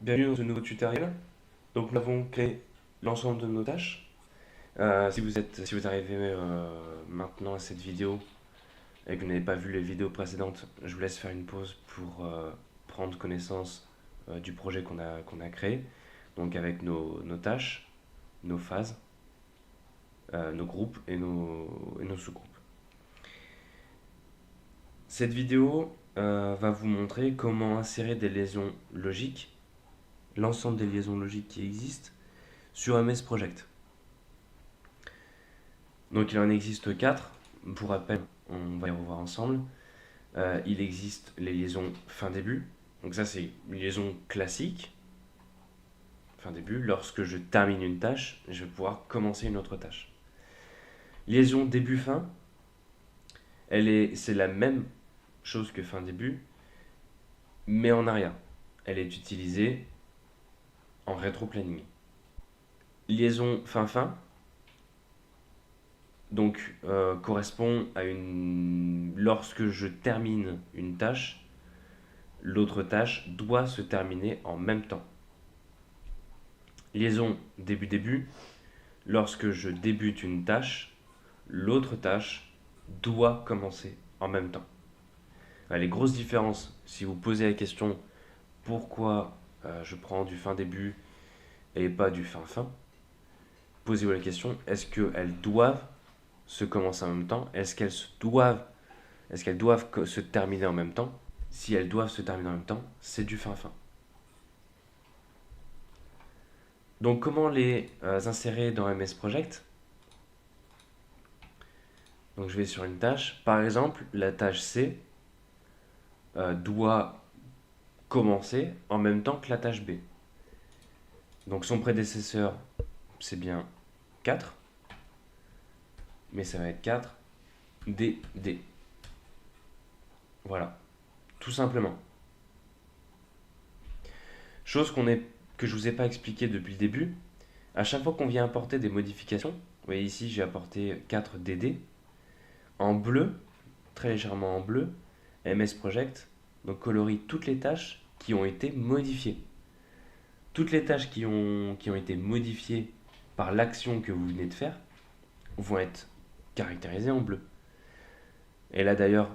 Bienvenue dans ce nouveau tutoriel. Donc nous avons créé l'ensemble de nos tâches. Si vous arrivez maintenant à cette vidéo et que vous n'avez pas vu les vidéos précédentes, je vous laisse faire une pause pour prendre connaissance du projet qu'on a créé. Donc avec nos tâches, nos phases, nos groupes et nos sous-groupes. Cette vidéo va vous montrer comment insérer des liaisons logiques, l'ensemble des liaisons logiques qui existent sur MS Project. Donc il en existe 4. Pour rappel, on va y revoir ensemble. Il existe les liaisons fin-début. Donc ça c'est une liaison classique. Fin-début, lorsque je termine une tâche, je vais pouvoir commencer une autre tâche. Liaison début-fin, c'est la même chose que fin-début, mais en arrière. Elle est utilisée en rétro-planning. Liaison fin-fin, donc correspond à lorsque je termine une tâche, l'autre tâche doit se terminer en même temps. Liaison début-début, lorsque je débute une tâche, l'autre tâche doit commencer en même temps. Les grosses différences, si vous posez la question pourquoi je prends du fin-début et pas du fin-fin, posez-vous la question, est-ce qu'elles doivent se commencer en même temps? Est-ce qu'elles doivent se terminer en même temps? Si elles doivent se terminer en même temps, c'est du fin-fin. Donc comment les insérer dans MS Project? Donc je vais sur une tâche. Par exemple, la tâche C doit commencer en même temps que la tâche B. Donc son prédécesseur, c'est bien 4. Mais ça va être 4 D, D. Voilà, tout simplement. Chose que je ne vous ai pas expliqué depuis le début, à chaque fois qu'on vient importer des modifications, vous voyez ici j'ai apporté 4 DD, en bleu, très légèrement en bleu, MS Project donc colorie toutes les tâches qui ont été modifiées. Toutes les tâches qui ont été modifiées par l'action que vous venez de faire vont être caractérisées en bleu. Et là d'ailleurs,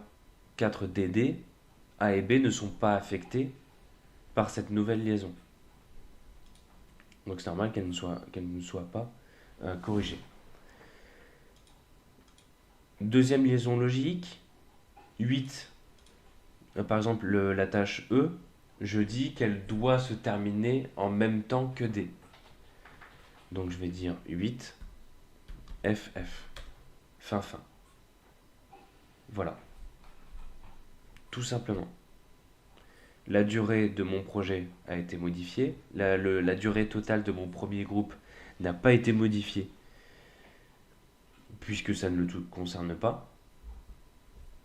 4 DD, A et B ne sont pas affectés par cette nouvelle liaison. Donc c'est normal qu'elle ne soit pas corrigée. Deuxième liaison logique, 8. Par exemple, la tâche E, je dis qu'elle doit se terminer en même temps que D. Donc je vais dire 8, FF, fin. Voilà. Tout simplement. La durée de mon projet a été modifiée. La durée totale de mon premier groupe n'a pas été modifiée puisque ça ne le concerne pas.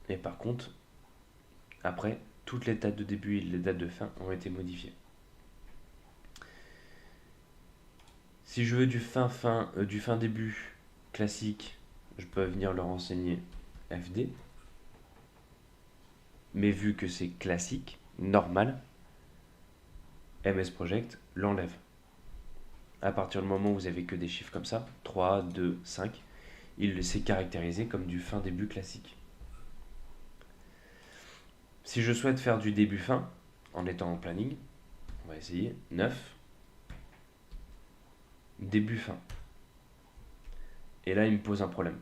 Et par contre, après, toutes les dates de début et les dates de fin ont été modifiées. Si je veux du fin début classique, je peux venir le renseigner FD. Mais vu que c'est classique, normal, MS Project l'enlève. À partir du moment où vous avez que des chiffres comme ça, 3, 2, 5, il s'est caractérisé comme du fin début classique. Si je souhaite faire du début fin, en étant en planning, on va essayer 9, début fin. Et là, il me pose un problème.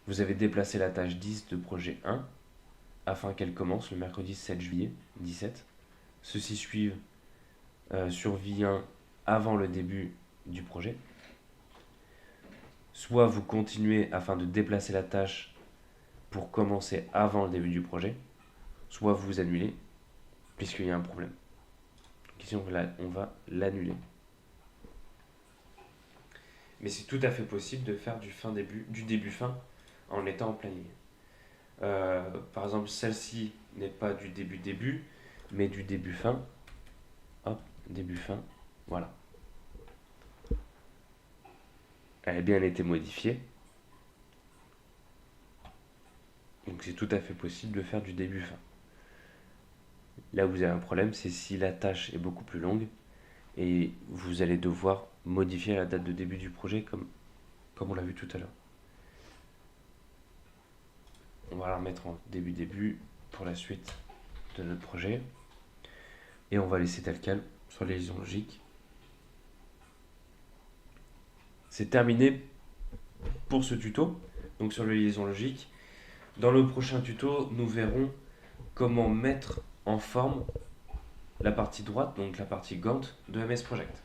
Vous avez déplacé la tâche 10 de projet 1 afin qu'elle commence le mercredi 7 juillet 17. Ceux-ci suivent sur V1 avant le début du projet. Soit vous continuez afin de déplacer la tâche pour commencer avant le début du projet, soit vous annulez puisqu'il y a un problème. Donc ici on va l'annuler. Mais c'est tout à fait possible de faire du début-fin en étant en planning. Par exemple, celle-ci n'est pas du début-début, mais du début-fin. Hop, début-fin, voilà. Elle a bien été modifiée. Donc c'est tout à fait possible de faire du début-fin. Là où vous avez un problème, c'est si la tâche est beaucoup plus longue et vous allez devoir modifier la date de début du projet comme on l'a vu tout à l'heure. On va la remettre en début pour la suite de notre projet. Et on va laisser tel quel sur les liaisons logiques. C'est terminé pour ce tuto, donc sur les liaisons logiques. Dans le prochain tuto, nous verrons comment mettre en forme la partie droite, donc la partie Gantt de MS Project.